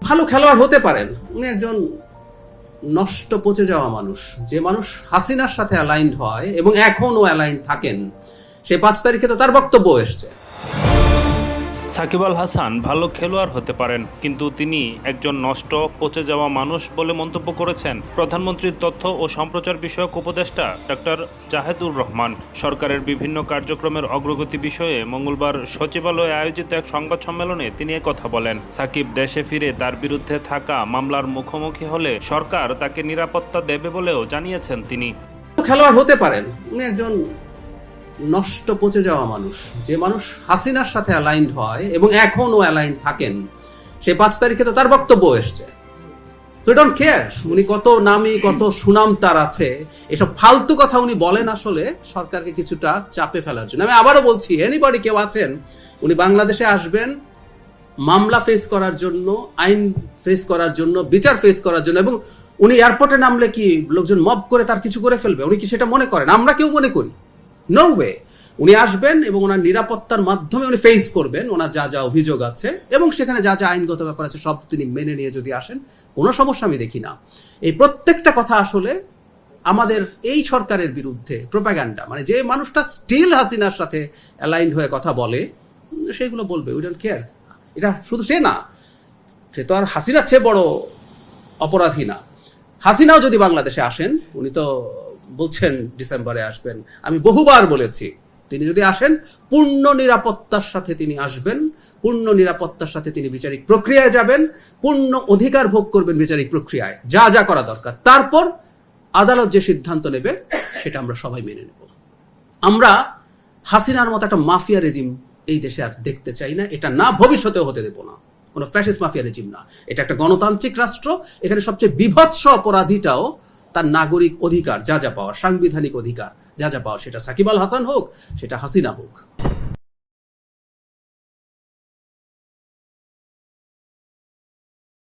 ভালো খেলোয়াড় হতে পারেন, উনি একজন নষ্ট পচে যাওয়া মানুষ। যে মানুষ হাসিনার সাথে অ্যালাইন্ড হয় এবং এখনও অ্যালাইন্ড থাকেন, সে 5 তারিখে তো তার বক্তব্য এসছে। সাকিব আল হাসান ভালো খেলোয়াড় হতে পারেন, কিন্তু তিনি একজন নষ্ট পচে যাওয়া মানুষ বলে মন্তব্য করেছেন প্রধানমন্ত্রীর তথ্য ও সম্প্রচার বিষয়ক উপদেষ্টা ডক্টর জাহেদুর রহমান। সরকারের বিভিন্ন কার্যক্রমের অগ্রগতি বিষয়ে মঙ্গলবার সচিবালয়ে আয়োজিত এক সংবাদ সম্মেলনে তিনি একথা বলেন। সাকিব দেশে ফিরে তার বিরুদ্ধে থাকা মামলার মুখোমুখি হলে সরকার তাকে নিরাপত্তা দেবে বলেও জানিয়েছেন তিনি। খেলোয়াড় হতে পারেন, উনি একজন নষ্ট পচে যাওয়া মানুষ। যে মানুষ হাসিনার সাথে অ্যালাইন্ড হয় এবং এখনও অ্যালাইন্ড থাকেন, সে 5 তারিখে তো তার বক্তব্য এসছে। সো ডোন্ট কেয়ার উনি কত নামি, কত সুনাম তার আছে, এসব ফালতু কথা উনি বলেন আসলে সরকারকে কিছুটা চাপে ফেলার জন্য। আমি আবারও বলছি, এনিবডি কেউ আছেন, উনি বাংলাদেশে আসবেন মামলা ফেস করার জন্য, আইন ফেস করার জন্য, বিচার ফেস করার জন্য, এবং উনি এয়ারপোর্টে নামলে কি লোকজন মব করে তার কিছু করে ফেলবে? উনি কি সেটা মনে করেন? আমরা কেউ মনে করি? No way. উনি আসবেন এবং ওনার নিরাপত্তার মাধ্যমে উনি ফেস করবেন ওনার যা যা অভিযোগ আছে, এবং সেখানে যা যা আইনগত ব্যাপার আছে সব তিনি মেনে নিয়ে যদি আসেন, কোনো সমস্যা আমি দেখি না। এই প্রত্যেকটা কথা আসলে আমাদের এই সরকারের বিরুদ্ধে প্রোপাগান্ডা, মানে যে মানুষটা স্টিল হাসিনার সাথে অ্যালাইন্ড হয়ে কথা বলে, সেগুলো বলবে। We don't care. এটা শুধু সে না, সে তো আর হাসিনার চেয়ে বড় অপরাধী না। হাসিনাও যদি বাংলাদেশে আসেন, উনি তো বলছেন ডিসেম্বরে আসবেন, আমি বহুবার বলেছি তিনি যদি আসেন পূর্ণ নিরাপত্তার সাথে তিনি আসবেন, পূর্ণ নিরাপত্তার সাথে তিনি বিচারিক প্রক্রিয়ায় যাবেন, পূর্ণ অধিকার ভোগ করবেন বিচারিক প্রক্রিয়ায়, যা যা করা দরকার। তারপর আদালত যে সিদ্ধান্ত নেবে সেটা আমরা সবাই মেনে নেব। আমরা হাসিনার মতো একটা মাফিয়া রেজিম এই দেশে আর দেখতে চাই না। এটা না ভবিষ্যতেও হতে দেব না। কোনো ফ্যাসিস্ট মাফিয়া রেজিম না, এটা একটা গণতান্ত্রিক রাষ্ট্র। এখানে সবচেয়ে বিভৎস অপরাধীটাও তার নাগরিক অধিকার যা যা পাওয়ার, সাংবিধানিক অধিকার যা যা পাওয়ার, সেটা সাকিব আল হাসান হোক, সেটা হাসিনা হোক।